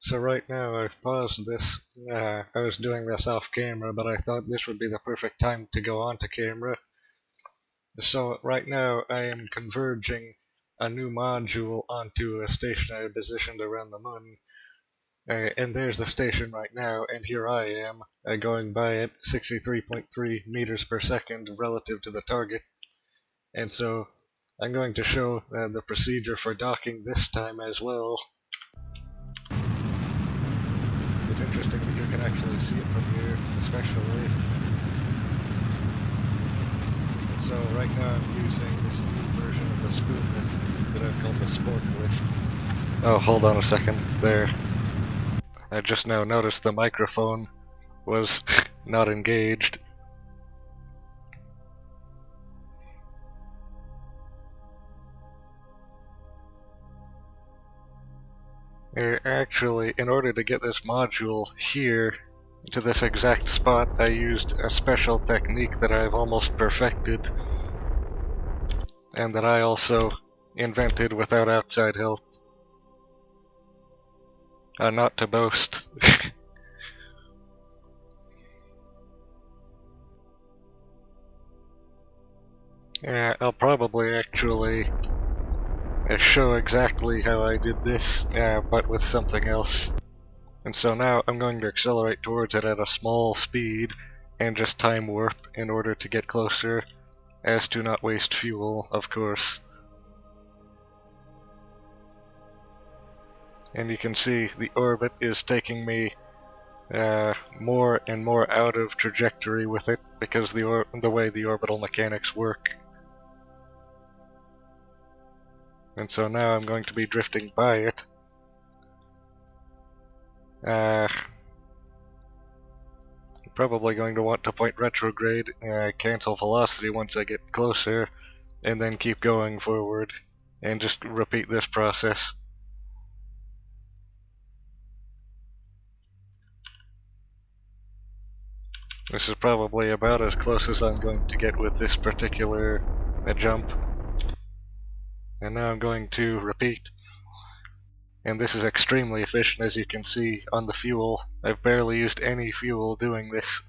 So right now I've paused this. I was doing this off camera, but I thought this would be the perfect time to go onto camera. So right now I am converging a new module onto a stationary position around the moon. And there's the station right now, and here I am, going by at 63.3 meters per second relative to the target. And so I'm going to show the procedure for docking this time as well. It's interesting that you can actually see it from here, especially. And so right now I'm using this new version of the spoon lift that I've called the sport lift. Oh, hold on a second. There. I just now noticed the microphone was not engaged. Actually, in order to get this module here to this exact spot, I used a special technique that I've almost perfected, and that I also invented without outside help. Not to boast. Yeah, I'll probably actually show exactly how I did this, but with something else. And so now I'm going to accelerate towards it at a small speed and just time warp in order to get closer, as to not waste fuel, of course. And you can see the orbit is taking me more and more out of trajectory with it because the way the orbital mechanics work. And so now I'm going to be drifting by it. Probably going to want to point retrograde, cancel velocity once I get closer, and then keep going forward, and just repeat this process. This is probably about as close as I'm going to get with this particular jump. And now I'm going to repeat. And this is extremely efficient, as you can see on the fuel. I've barely used any fuel doing this.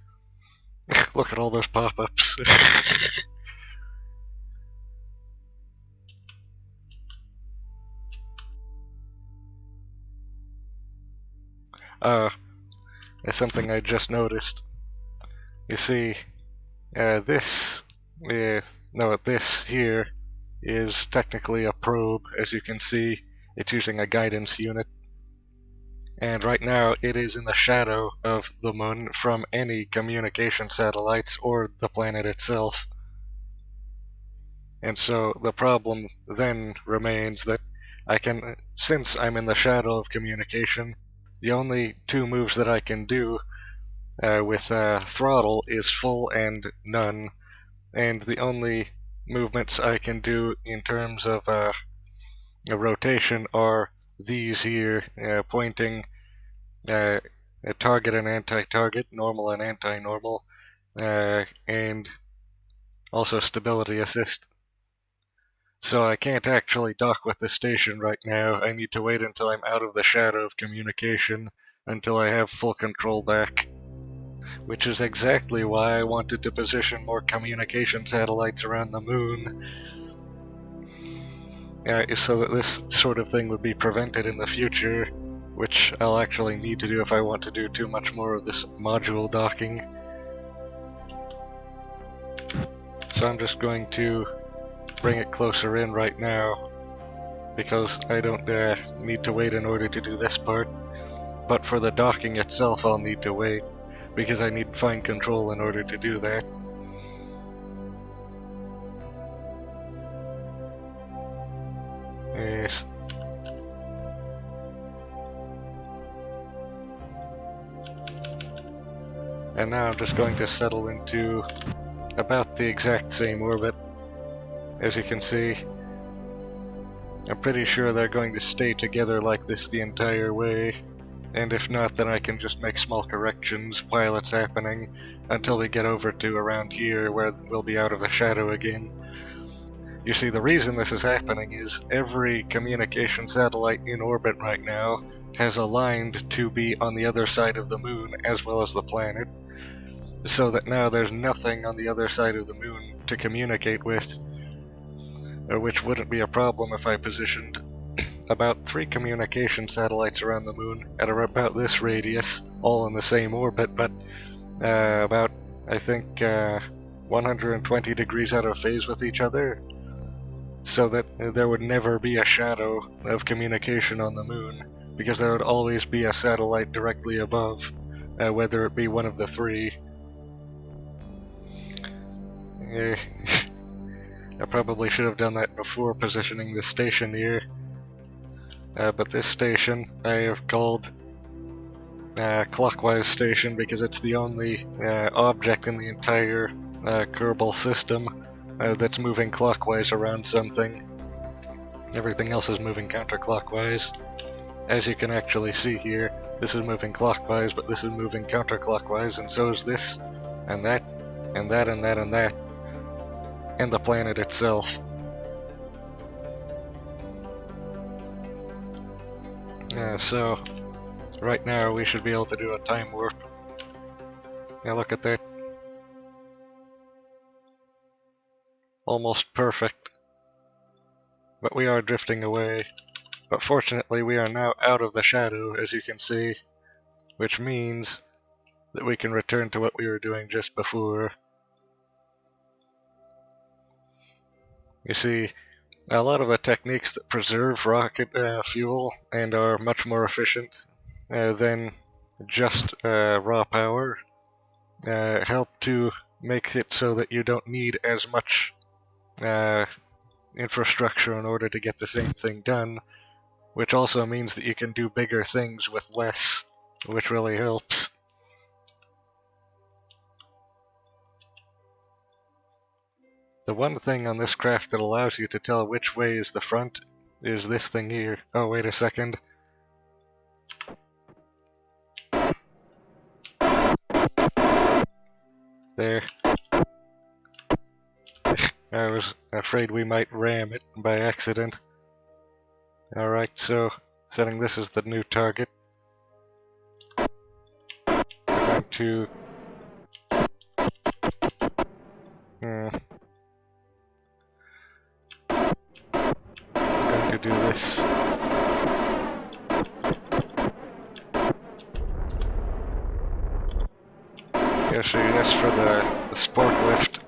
Look at all those pop-ups. It's something I just noticed. You see, this here is technically a probe, as you can see. It's using a guidance unit. And right now it is in the shadow of the moon from any communication satellites or the planet itself. And so the problem then remains that since I'm in the shadow of communication, the only two moves that I can do with throttle is full and none, and the only movements I can do in terms of a rotation are these here, pointing, a target and anti-target, normal and anti-normal, and also stability assist. So I can't actually dock with the station right now. I need to wait until I'm out of the shadow of communication, until I have full control back. Which is exactly why I wanted to position more communication satellites around the moon, so that this sort of thing would be prevented in the future, which I'll actually need to do if I want to do too much more of this module docking. So I'm just going to bring it closer in right now, because I don't need to wait in order to do this part, but for the docking itself I'll need to wait, because I need fine control in order to do that. Yes. And now I'm just going to settle into about the exact same orbit, as you can see. I'm pretty sure they're going to stay together like this the entire way, and if not, then I can just make small corrections while it's happening until we get over to around here where we'll be out of the shadow again. You see, the reason this is happening is every communication satellite in orbit right now has aligned to be on the other side of the moon as well as the planet, so that now there's nothing on the other side of the moon to communicate with, which wouldn't be a problem if I positioned about 3 communication satellites around the moon at about this radius, all in the same orbit, but about, I think, 120 degrees out of phase with each other, so that there would never be a shadow of communication on the moon, because there would always be a satellite directly above, whether it be one of the 3. I probably should have done that before positioning the station here, but this station I have called clockwise station because it's the only object in the entire Kerbal system that's moving clockwise around something. Everything else is moving counterclockwise. As you can actually see here, this is moving clockwise, but this is moving counterclockwise, and so is this, and that, and that, and that, and that, and the planet itself. So, right now we should be able to do a time warp. Yeah, look at that. Almost perfect. But we are drifting away. But fortunately we are now out of the shadow, as you can see, which means that we can return to what we were doing just before. You see, a lot of the techniques that preserve rocket fuel and are much more efficient than just raw power help to make it so that you don't need as much infrastructure in order to get the same thing done, which also means that you can do bigger things with less, which really helps. The one thing on this craft that allows you to tell which way is the front is this thing here. Oh, wait a second. There. I was afraid we might ram it by accident. Alright, so setting this as the new target. I'm going to... I'm going to do this. Yeah, so yes, for the spork lift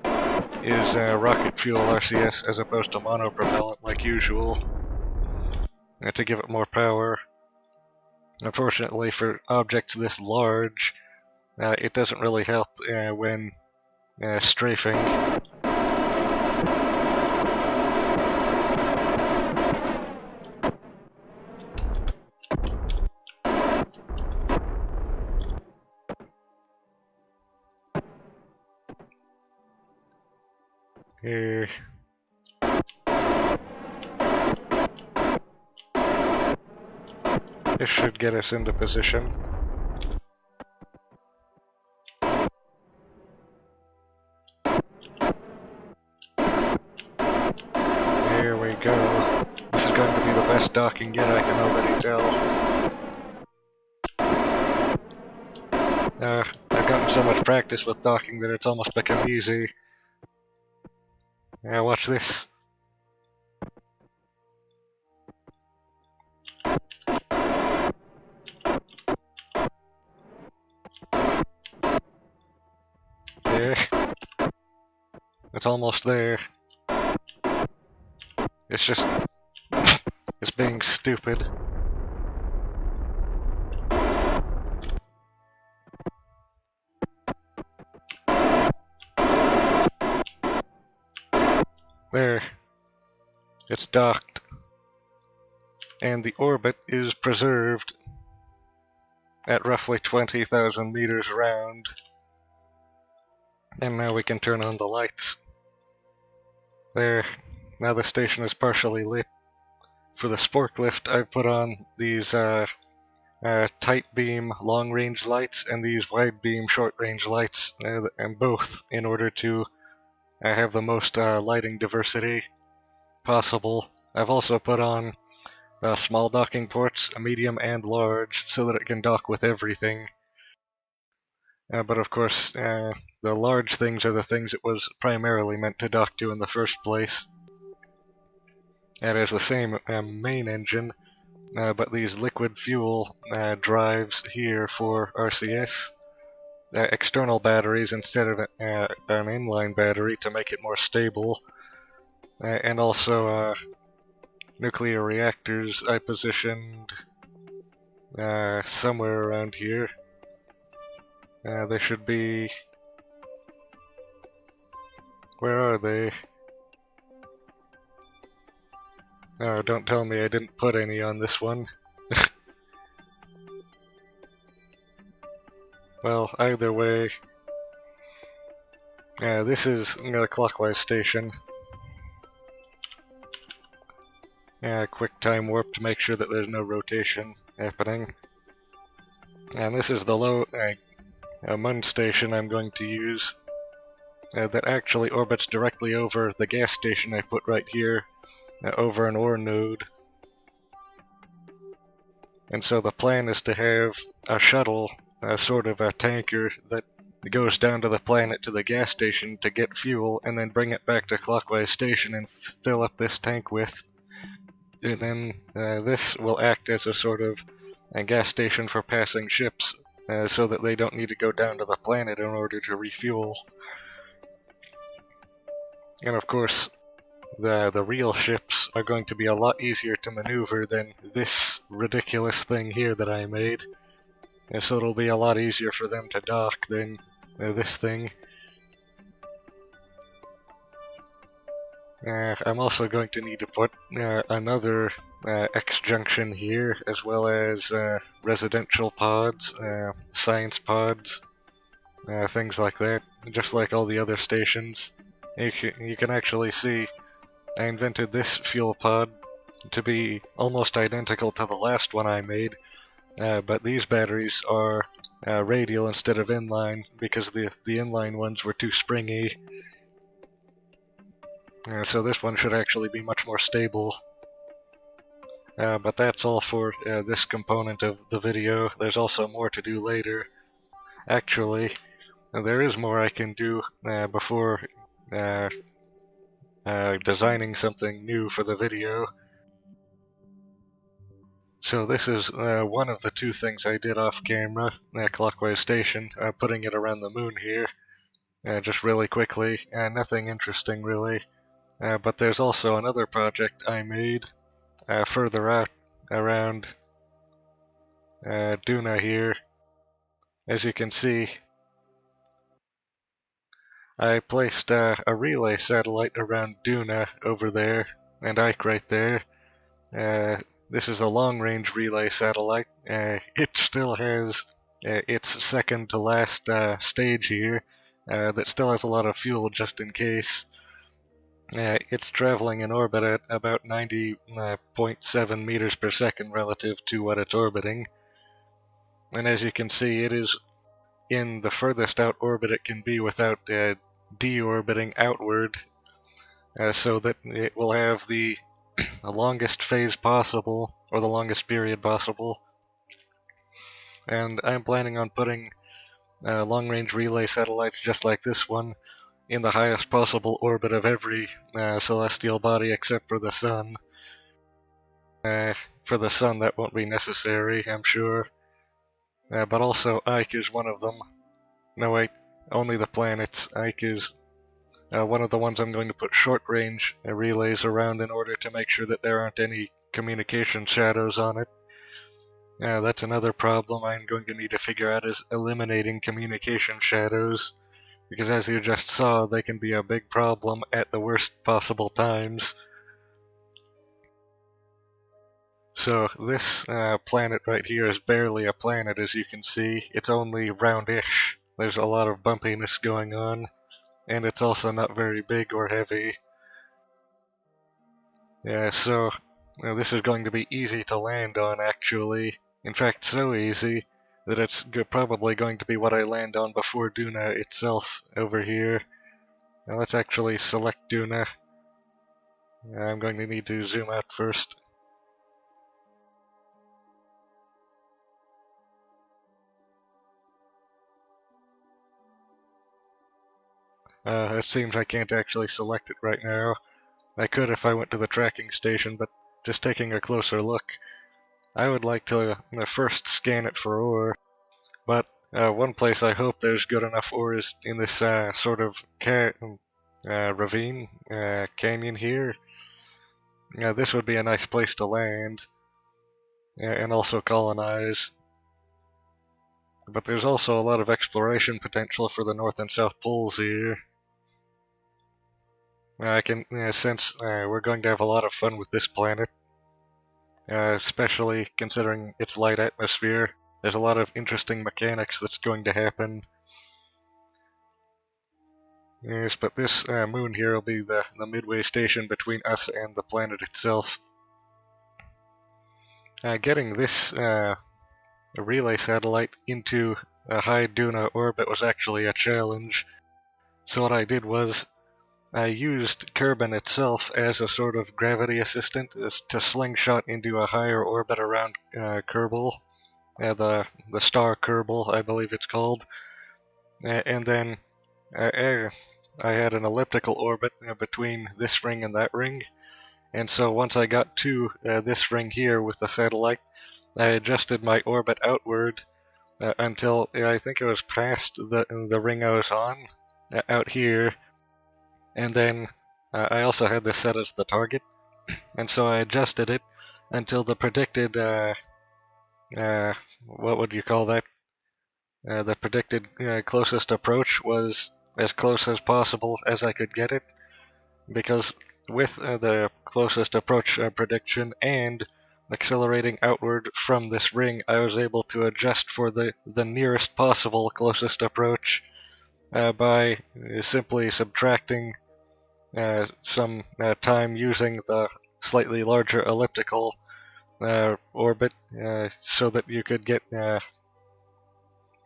is rocket fuel RCS as opposed to monopropellant like usual, to give it more power. Unfortunately, for objects this large, it doesn't really help when strafing. Here. This should get us into position. There we go. This is going to be the best docking yet, I can already tell. I've gotten so much practice with docking that it's almost become easy. Yeah, watch this. There. It's almost there. It's just... it's being stupid. There. It's docked. And the orbit is preserved at roughly 20,000 meters around. And now we can turn on the lights. There. Now the station is partially lit. For the spork lift, I've put on these tight beam long range lights and these wide beam short range lights, and both in order to have the most lighting diversity possible. I've also put on small docking ports, medium and large, so that it can dock with everything. But of course, the large things are the things it was primarily meant to dock to in the first place. It has the same main engine, but these liquid fuel drives here for RCS. External batteries instead of an inline battery to make it more stable. And also nuclear reactors I positioned somewhere around here. They should be... Where are they? Oh, don't tell me I didn't put any on this one. Well, either way, this is the clockwise station. Quick time warp to make sure that there's no rotation happening. And this is the low Mun station I'm going to use that actually orbits directly over the gas station I put right here, over an ore node. And so the plan is to have a shuttle, sort of a tanker, that goes down to the planet to the gas station to get fuel, and then bring it back to clockwise station and fill up this tank with. And then this will act as a sort of a gas station for passing ships, so that they don't need to go down to the planet in order to refuel. And of course, the real ships are going to be a lot easier to maneuver than this ridiculous thing here that I made. And so it'll be a lot easier for them to dock than this thing. I'm also going to need to put another X-junction here, as well as residential pods, science pods, things like that, just like all the other stations. You can actually see I invented this fuel pod to be almost identical to the last one I made, but these batteries are radial instead of inline because the inline ones were too springy. So this one should actually be much more stable. But that's all for this component of the video. There's also more to do later. Actually, there is more I can do before designing something new for the video. So this is one of the two things I did off camera, clockwise station, putting it around the moon here, just really quickly, nothing interesting really. But there's also another project I made further out around Duna here. As you can see, I placed a relay satellite around Duna over there, and Ike right there. This is a long-range relay satellite. It still has its second to last stage here that still has a lot of fuel just in case. It's traveling in orbit at about 90.7 meters per second relative to what it's orbiting. And as you can see, it is in the furthest out orbit it can be without deorbiting outward, so that it will have the longest phase possible, or the longest period possible. And I'm planning on putting long-range relay satellites just like this one in the highest possible orbit of every celestial body except for the Sun. For the Sun that won't be necessary, I'm sure. But also Ike is one of them. No wait, only the planets. Ike is one of the ones I'm going to put short-range relays around in order to make sure that there aren't any communication shadows on it. That's another problem I'm going to need to figure out, is eliminating communication shadows, because as you just saw, they can be a big problem at the worst possible times. So this planet right here is barely a planet, as you can see. It's only roundish. There's a lot of bumpiness going on, and it's also not very big or heavy. Yeah, so this is going to be easy to land on, actually. In fact, so easy that it's probably going to be what I land on before Duna itself over here. Now let's actually select Duna. I'm going to need to zoom out first. It seems I can't actually select it right now. I could if I went to the tracking station, but just taking a closer look, I would like to first scan it for ore. But one place I hope there's good enough ore is in this sort of ravine, canyon here. This would be a nice place to land, and also colonize. But there's also a lot of exploration potential for the North and South Poles here. I can sense we're going to have a lot of fun with this planet, especially considering its light atmosphere. There's a lot of interesting mechanics that's going to happen. Yes, but this moon here will be the midway station between us and the planet itself. Getting this relay satellite into a high Duna orbit was actually a challenge. So what I did was I used Kerbin itself as a sort of gravity assistant to slingshot into a higher orbit around Kerbal, the star Kerbal, I believe it's called, and then I had an elliptical orbit between this ring and that ring, and so once I got to this ring here with the satellite, I adjusted my orbit outward until I think it was past the ring I was on, out here, and then I also had this set as the target, and so I adjusted it until the predicted, what would you call that? The predicted closest approach was as close as possible as I could get it, because with the closest approach prediction and accelerating outward from this ring, I was able to adjust for the nearest possible closest approach by simply subtracting some time using the slightly larger elliptical orbit so that you could get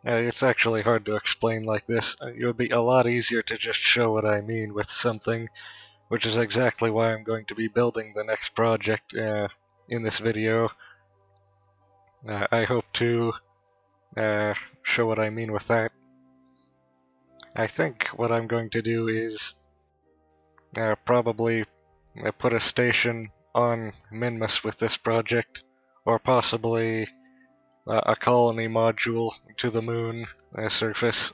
it's actually hard to explain like this. It would be a lot easier to just show what I mean with something, which is exactly why I'm going to be building the next project in this video. I hope to show what I mean with that. I think what I'm going to do is probably put a station on Minmus with this project, or possibly a colony module to the moon surface.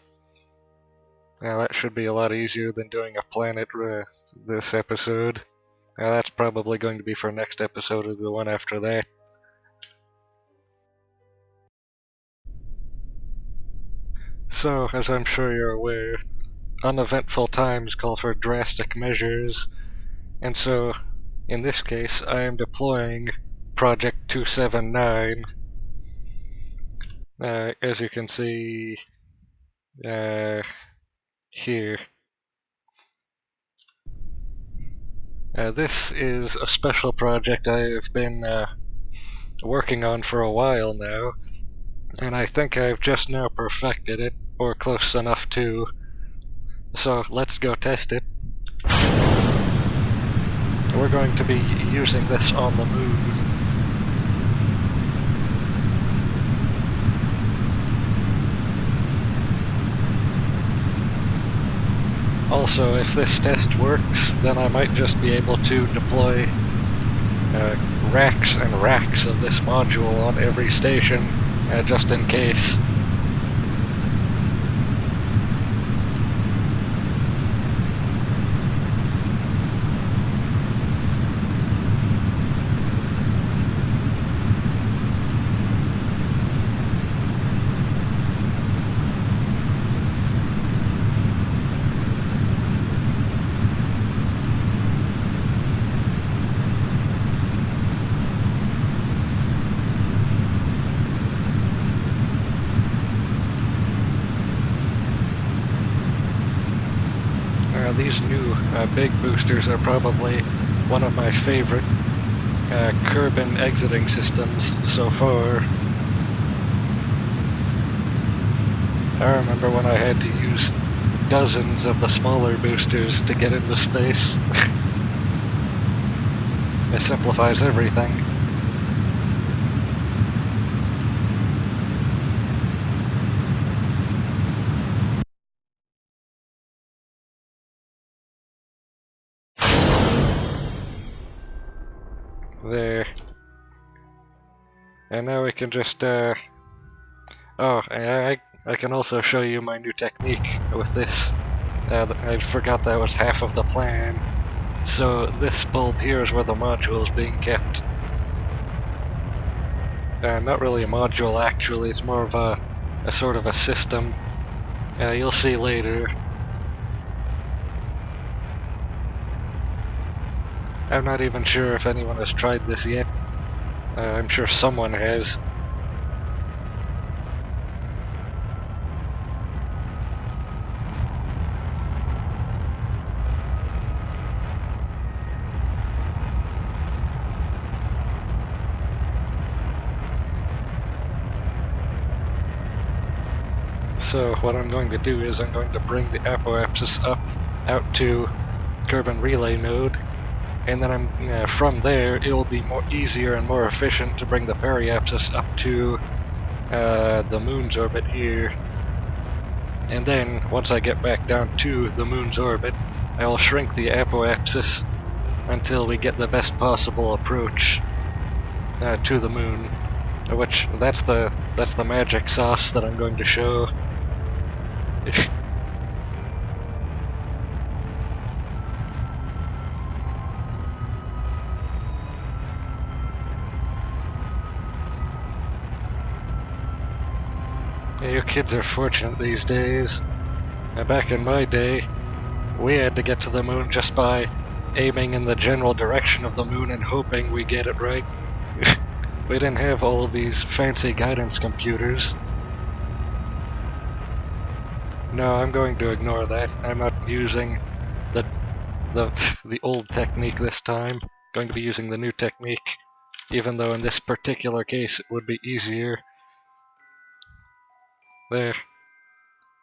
That should be a lot easier than doing a planet this episode. That's probably going to be for next episode or the one after that. So, as I'm sure you're aware, uneventful times call for drastic measures, and so, in this case, I am deploying project-279. As you can see here. This is a special project I've been working on for a while now, and I think I've just now perfected it, or close enough to. So let's go test it. We're going to be using this on the moon. Also, if this test works, then I might just be able to deploy racks and racks of this module on every station, just in case. These new big boosters are probably one of my favorite Kerbin exiting systems so far. I remember when I had to use dozens of the smaller boosters to get into space. It simplifies everything. There. And now we can just, oh, I can also show you my new technique with this. I forgot that was half of the plan. So this bulb here is where the module is being kept. Not really a module actually, it's more of a sort of a system. You'll see later. I'm not even sure if anyone has tried this yet. I'm sure someone has. So what I'm going to do is I'm going to bring the apoapsis up out to Kerbin relay node, and then from there it'll be more easier and more efficient to bring the periapsis up to the moon's orbit here. And then once I get back down to the moon's orbit, I'll shrink the apoapsis until we get the best possible approach to the moon. Which that's the magic sauce that I'm going to show. You kids are fortunate these days. Back in my day, we had to get to the moon just by aiming in the general direction of the moon and hoping we get it right. We didn't have all of these fancy guidance computers. No, I'm going to ignore that. I'm not using the old technique this time. I'm going to be using the new technique, even though in this particular case it would be easier. There.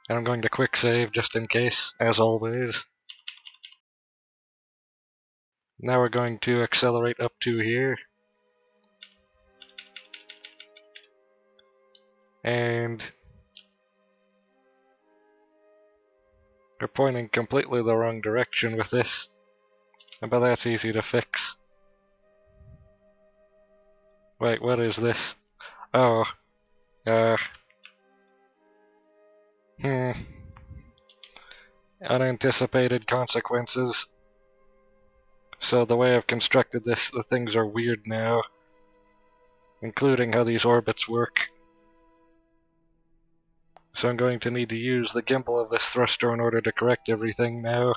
And I'm going to quick save just in case, as always. Now we're going to accelerate up to here. And we're pointing completely the wrong direction with this, but that's easy to fix. Wait, what is this? Oh, unanticipated consequences. So the way I've constructed this, the things are weird now, including how these orbits work. So I'm going to need to use the gimbal of this thruster in order to correct everything now.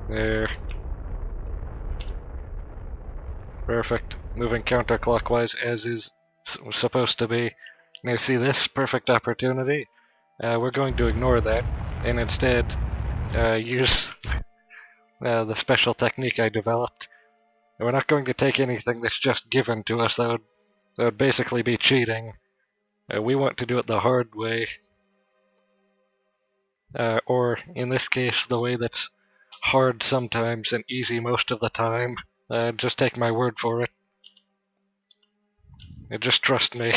There. Perfect. Moving counterclockwise as is supposed to be. Now see this perfect opportunity? We're going to ignore that and instead use the special technique I developed. We're not going to take anything that's just given to us. That would basically be cheating. We want to do it the hard way. Or, in this case, the way that's hard sometimes and easy most of the time. Just take my word for it. Just trust me.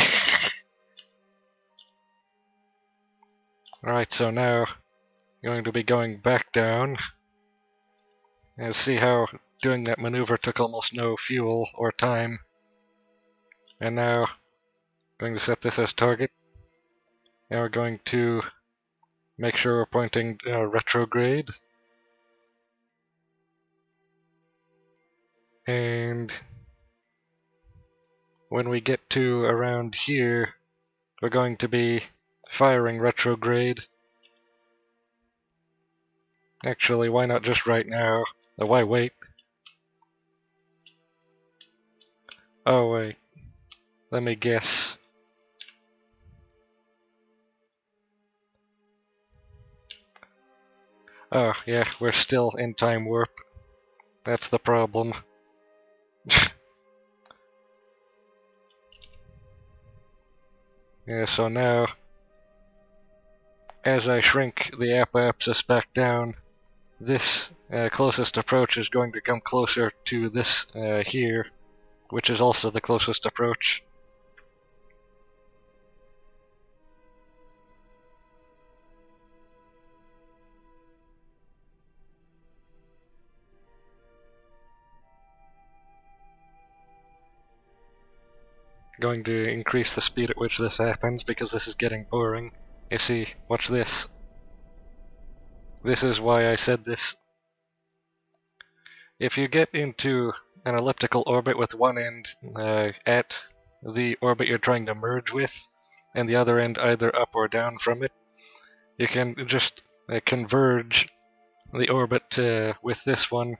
Alright, so now I'm going to be going back down. And see how doing that maneuver took almost no fuel or time. And now I'm going to set this as target. Now we're going to make sure we're pointing retrograde. And when we get to around here, we're going to be firing retrograde. Actually, why not just right now? Why wait? Oh wait, let me guess. Oh yeah, we're still in time warp. That's the problem. Yeah, so now, as I shrink the apoapsis back down, this closest approach is going to come closer to this here, which is also the closest approach. going to increase the speed at which this happens because this is getting boring. You see, watch this. This is why I said this. If you get into an elliptical orbit with one end at the orbit you're trying to merge with, and the other end either up or down from it, you can just converge the orbit with this one,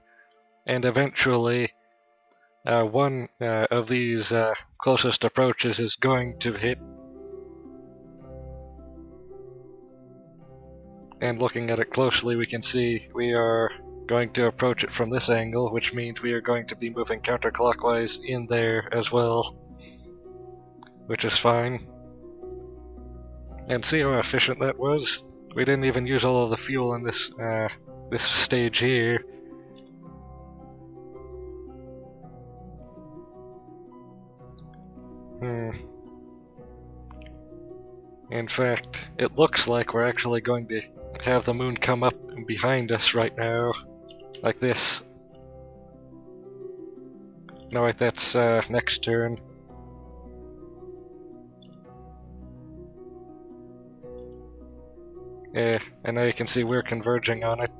and eventually one of these closest approaches is going to hit. And looking at it closely, we can see we are going to approach it from this angle, which means we are going to be moving counterclockwise in there as well, which is fine. And see how efficient that was? We didn't even use all of the fuel in this this stage here. In fact, it looks like we're actually going to have the moon come up behind us right now, like this. No, wait, that's next turn. Yeah, and now you can see we're converging on it.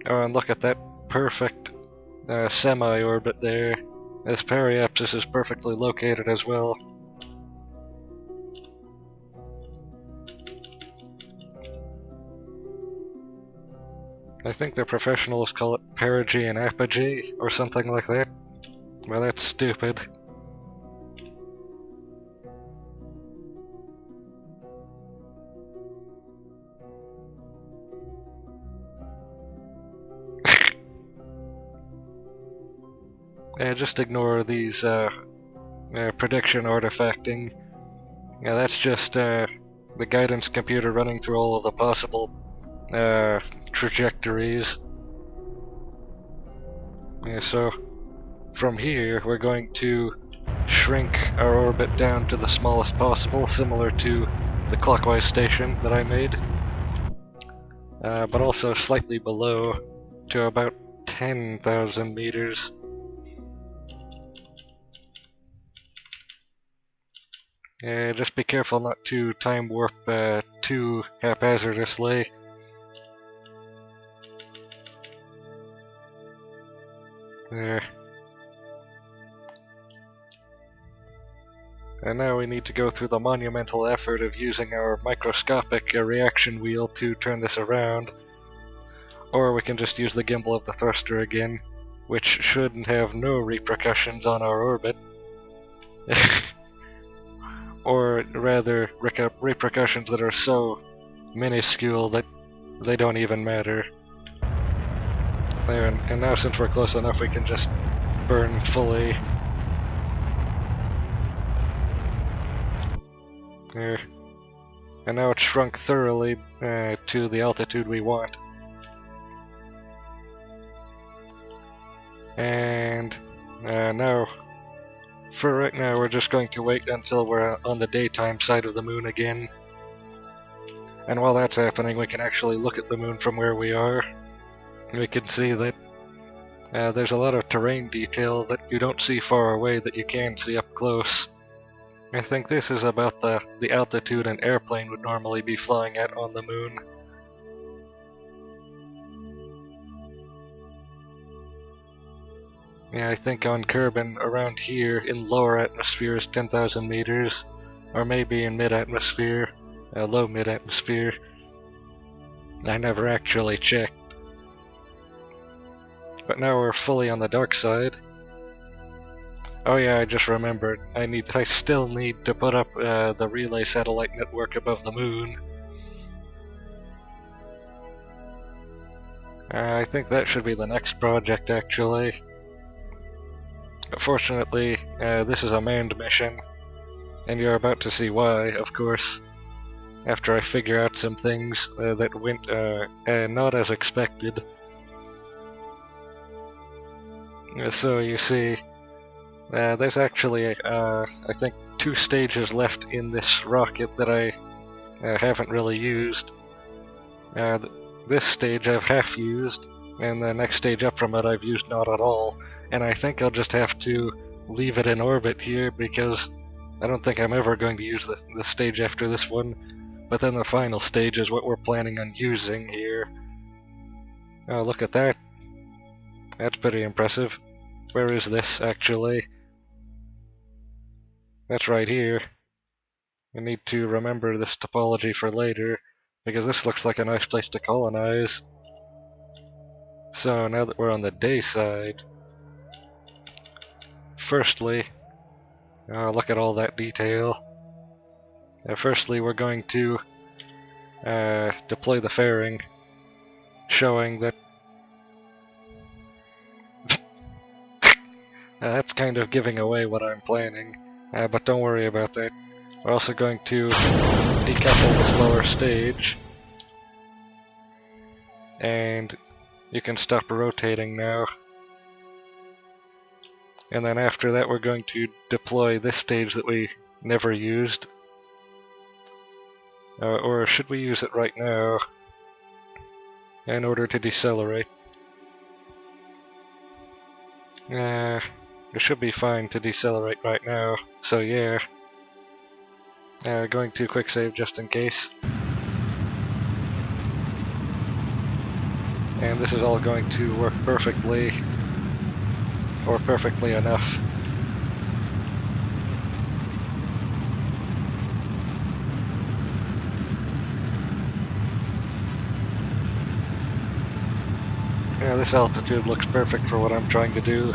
Oh, and look at that perfect semi-orbit there. This periapsis is perfectly located as well. I think the professionals call it perigee and apogee, or something like that. Well, that's stupid. Just ignore these prediction artifacting. Yeah, that's just the guidance computer running through all of the possible trajectories. Yeah, so from here we're going to shrink our orbit down to the smallest possible, similar to the clockwise station that I made, but also slightly below to about 10,000 meters. Just be careful not to time warp too haphazardly. There. And now we need to go through the monumental effort of using our microscopic reaction wheel to turn this around. Or we can just use the gimbal of the thruster again, which should have no repercussions on our orbit. Or rather, repercussions that are so minuscule that they don't even matter. There, and now since we're close enough, we can just burn fully. There. And now it's shrunk thoroughly to the altitude we want. And now, for right now, we're just going to wait until we're on the daytime side of the moon again. And while that's happening, we can actually look at the moon from where we are. We can see that there's a lot of terrain detail that you don't see far away that you can see up close. I think this is about the altitude an airplane would normally be flying at on the moon. Yeah, I think on Kerbin around here in lower atmosphere is 10,000 meters, or maybe in mid-atmosphere, low mid-atmosphere. I never actually checked. But now we're fully on the dark side. Oh yeah, I just remembered. I still need to put up the relay satellite network above the moon. I think that should be the next project, actually. But fortunately, this is a manned mission, and you're about to see why, of course, after I figure out some things that went not as expected. So you see, there's actually, I think, 2 stages left in this rocket that I haven't really used. This stage I've half used, and the next stage up from it I've used not at all, and I think I'll just have to leave it in orbit here because I don't think I'm ever going to use the stage after this one, but then the final stage is what we're planning on using here. Oh, look at that. That's pretty impressive. Where is this, actually? That's right here. I need to remember this topology for later, because this looks like a nice place to colonize. So now that we're on the day side, firstly, look at all that detail. Firstly, we're going to deploy the fairing, showing that that's kind of giving away what I'm planning, but don't worry about that. We're also going to decouple the slower stage, and you can stop rotating now. And then after that we're going to deploy this stage that we never used. Or should we use it right now in order to decelerate? It should be fine to decelerate right now, so yeah. Going to quick save just in case. And this is all going to work perfectly, or perfectly enough. Yeah, this altitude looks perfect for what I'm trying to do.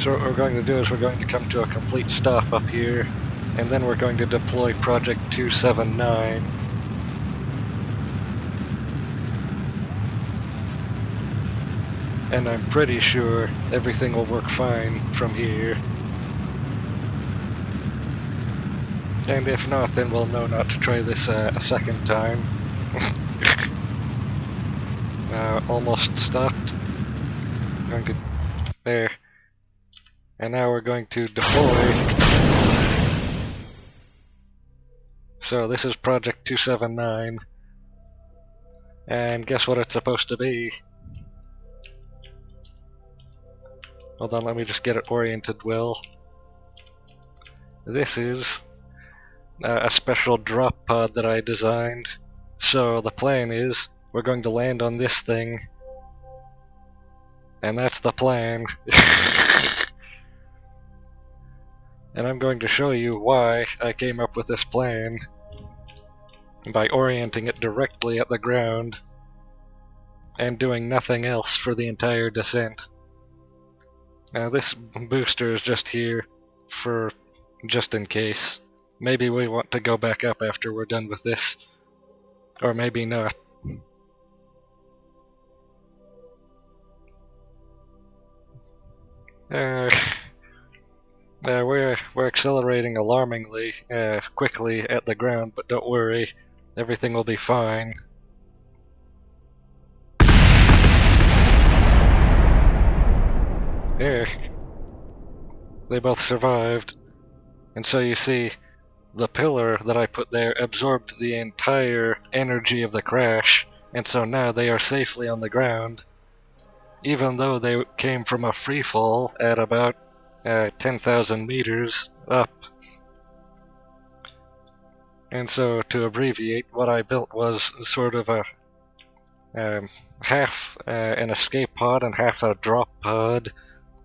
So what we're going to do is we're going to come to a complete stop up here, and then we're going to deploy project-279. And I'm pretty sure everything will work fine from here. And if not, then we'll know not to try this a second time. Almost stopped. There. And now we're going to deploy. So this is project-279. And guess what it's supposed to be? Hold on, let me just get it oriented well. This is a special drop pod that I designed. So the plan is, we're going to land on this thing. And that's the plan. And I'm going to show you why I came up with this plan by orienting it directly at the ground and doing nothing else for the entire descent. Now this booster is just here for just in case. Maybe we want to go back up after we're done with this, or maybe not. We're accelerating alarmingly quickly at the ground, but don't worry, everything will be fine. There. They both survived. And so you see, the pillar that I put there absorbed the entire energy of the crash, and so now they are safely on the ground, even though they came from a free fall at about 10,000 meters up. And so, to abbreviate, what I built was sort of a half an escape pod and half a drop pod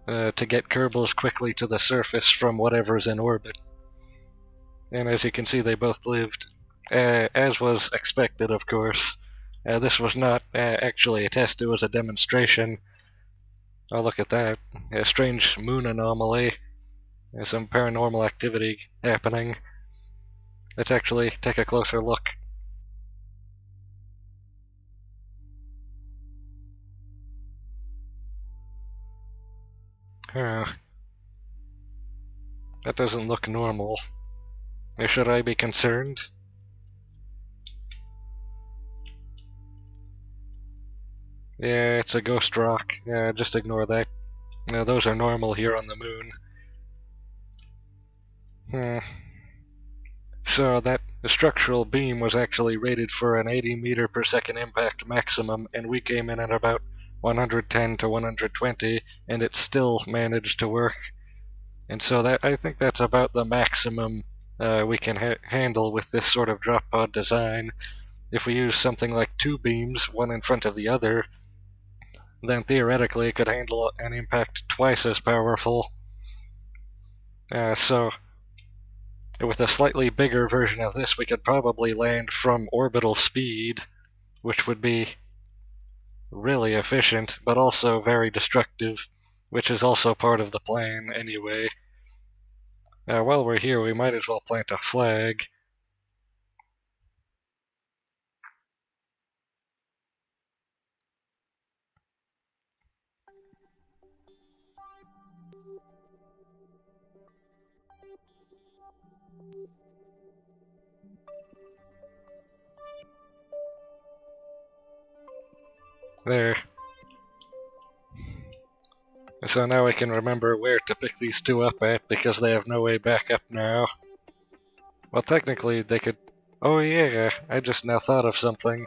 to get Kerbals quickly to the surface from whatever's in orbit. And as you can see, they both lived, as was expected, of course. This was not actually a test, it was a demonstration. Oh, look at that. A strange moon anomaly. There's some paranormal activity happening. Let's actually take a closer look. That doesn't look normal. Should I be concerned? Yeah, it's a ghost rock. Just ignore that. Those are normal here on the moon. So that structural beam was actually rated for an 80 meter per second impact maximum, and we came in at about 110 to 120, and it still managed to work. And so that I think that's about the maximum we can handle with this sort of drop pod design. If we use something like two beams, one in front of the other, then theoretically it could handle an impact twice as powerful. So with a slightly bigger version of this, we could probably land from orbital speed, which would be really efficient, but also very destructive, which is also part of the plan anyway. While we're here, we might as well plant a flag. There. So now I can remember where to pick these two up at, because they have no way back up now. Well, technically they could... Oh yeah, I just now thought of something.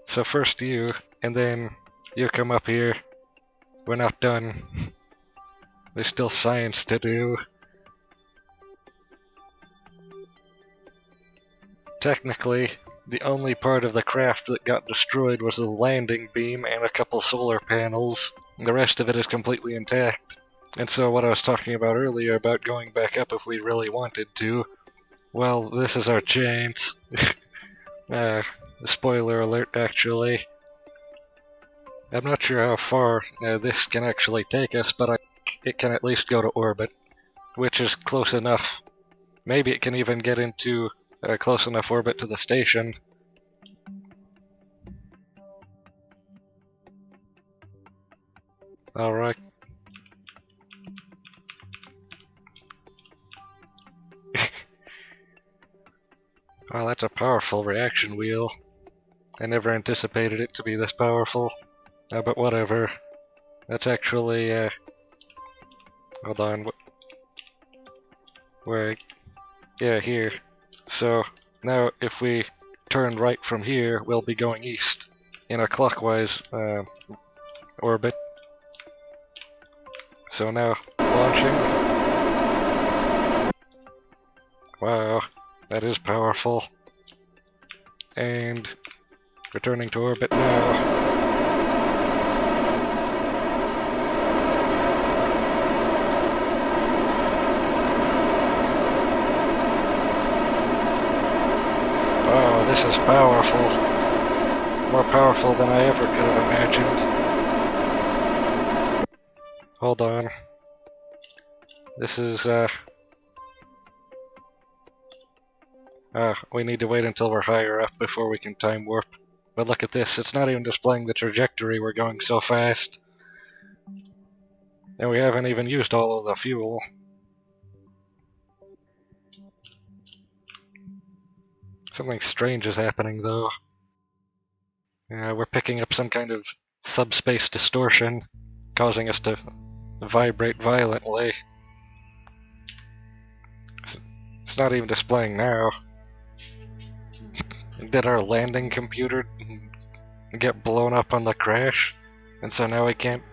So first you, and then you come up here. We're not done. There's still science to do. Technically, the only part of the craft that got destroyed was the landing beam and a couple solar panels. The rest of it is completely intact. And so what I was talking about earlier about going back up if we really wanted to, well, this is our chance. Spoiler alert, actually. I'm not sure how far this can actually take us, but I think it can at least go to orbit, which is close enough. Maybe it can even get into close enough orbit to the station. Alright. Well, that's a powerful reaction wheel. I never anticipated it to be this powerful. But whatever. That's actually, hold on. Where? Yeah, here. So, now if we turn right from here, we'll be going east in a clockwise orbit. So now, launching. Wow, that is powerful. And returning to orbit now. Wow, this is powerful. More powerful than I ever could have imagined. Hold on. This is, we need to wait until we're higher up before we can time warp. But look at this, it's not even displaying the trajectory, we're going so fast. And we haven't even used all of the fuel. Something strange is happening, though. We're picking up some kind of subspace distortion, causing us to vibrate violently. It's not even displaying now. Did our landing computer get blown up on the crash? And so now we can't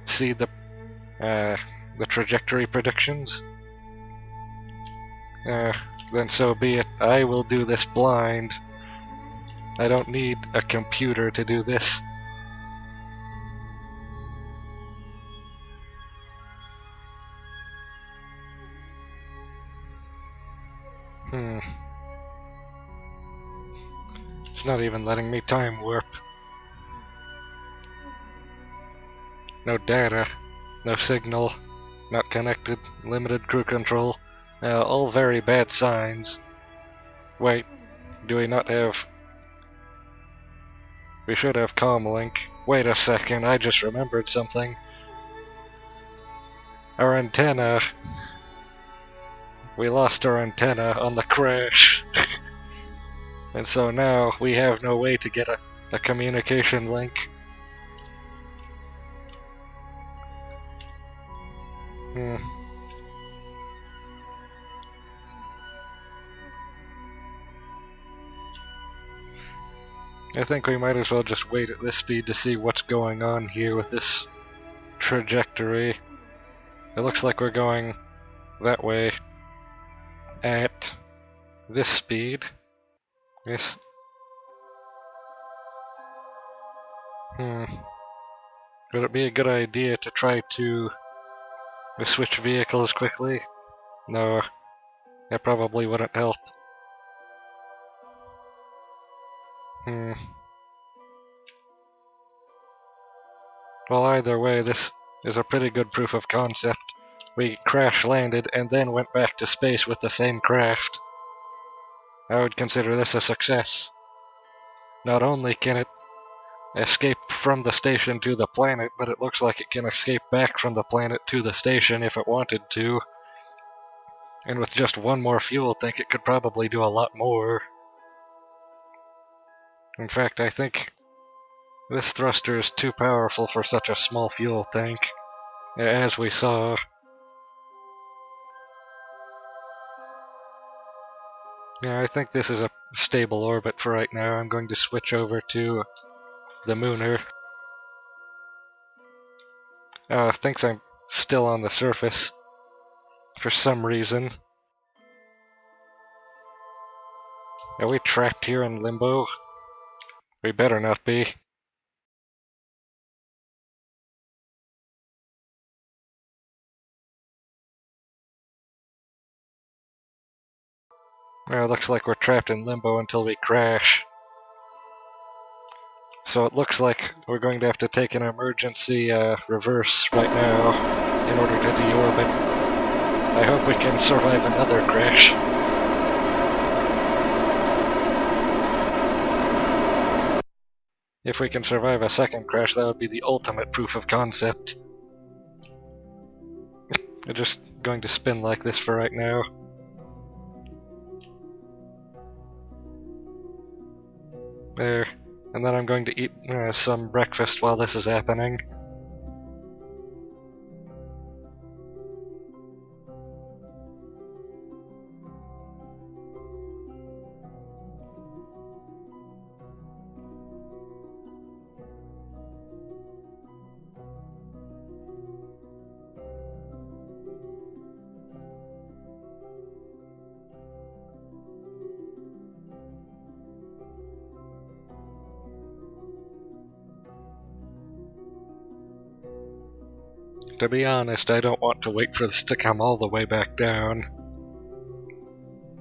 see the trajectory predictions? Then so be it. I will do this blind. I don't need a computer to do this. It's not even letting me time warp. No data, no signal, not connected, limited crew control. All very bad signs. Wait, do we not have... We should have comlink. Wait a second, I just remembered something. Our antenna. We lost our antenna on the crash. And so now we have no way to get a communication link. I think we might as well just wait at this speed to see what's going on here with this trajectory. It looks like we're going that way at this speed. Yes. Would it be a good idea to try to switch vehicles quickly? No, that probably wouldn't help. Well, either way, this is a pretty good proof of concept. We crash landed and then went back to space with the same craft. I would consider this a success. Not only can it escape from the station to the planet, but it looks like it can escape back from the planet to the station if it wanted to. And with just one more fuel tank, it could probably do a lot more. In fact, I think this thruster is too powerful for such a small fuel tank, as we saw. Yeah, I think this is a stable orbit for right now. I'm going to switch over to the Mooner. Thinks I'm still on the surface for some reason. Are we trapped here in limbo? We better not be. Looks like we're trapped in limbo until we crash. So it looks like we're going to have to take an emergency reverse right now in order to deorbit. I hope we can survive another crash. If we can survive a second crash, that would be the ultimate proof of concept. We're just going to spin like this for right now. There. And then I'm going to eat some breakfast while this is happening. To be honest, I don't want to wait for this to come all the way back down.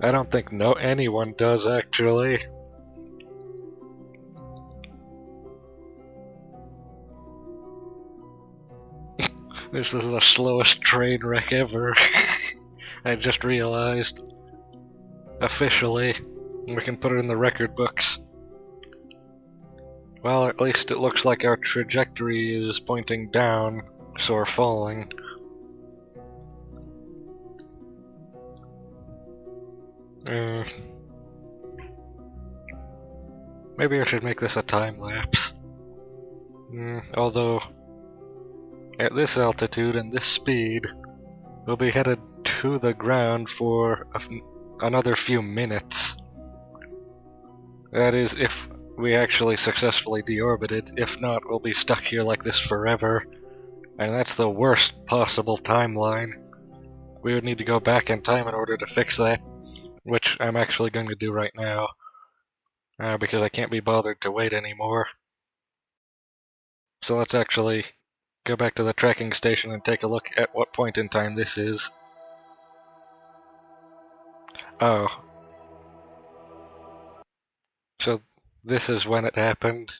I don't think anyone does, actually. This is the slowest train wreck ever. I just realized. Officially. We can put it in the record books. Well, at least it looks like our trajectory is pointing down, so we're falling. Maybe I should make this a time lapse. Although, at this altitude and this speed, we'll be headed to the ground for another few minutes. That is, if we actually successfully deorbited. If not, we'll be stuck here like this forever. And that's the worst possible timeline. We would need to go back in time in order to fix that, which I'm actually going to do right now. Because I can't be bothered to wait anymore. So let's actually go back to the tracking station and take a look at what point in time this is. Oh. So this is when it happened.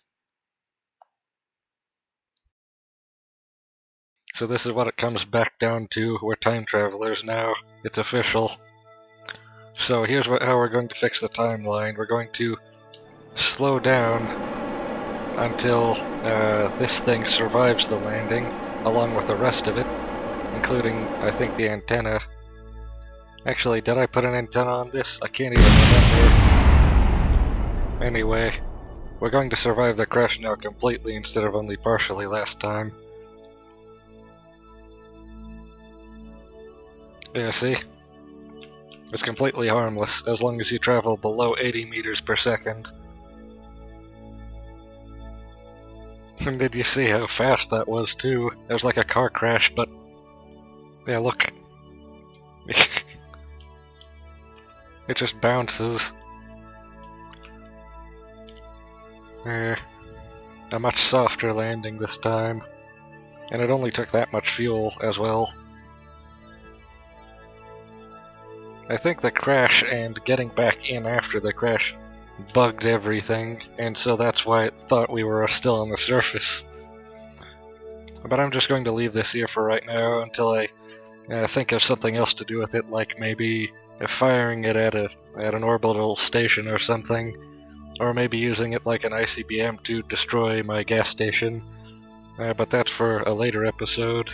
So this is what it comes back down to. We're time travelers now. It's official. So here's how we're going to fix the timeline. We're going to slow down until this thing survives the landing, along with the rest of it, including, I think, the antenna. Actually, did I put an antenna on this? I can't even remember. Anyway, we're going to survive the crash now completely instead of only partially last time. Yeah, see? It's completely harmless, as long as you travel below 80 meters per second. And did you see how fast that was, too? It was like a car crash, but... yeah, look. It just bounces. A much softer landing this time. And it only took that much fuel as well. I think the crash and getting back in after the crash bugged everything, and so that's why it thought we were still on the surface. But I'm just going to leave this here for right now until I think of something else to do with it, like maybe firing it at an orbital station or something, or maybe using it like an ICBM to destroy my gas station. But that's for a later episode.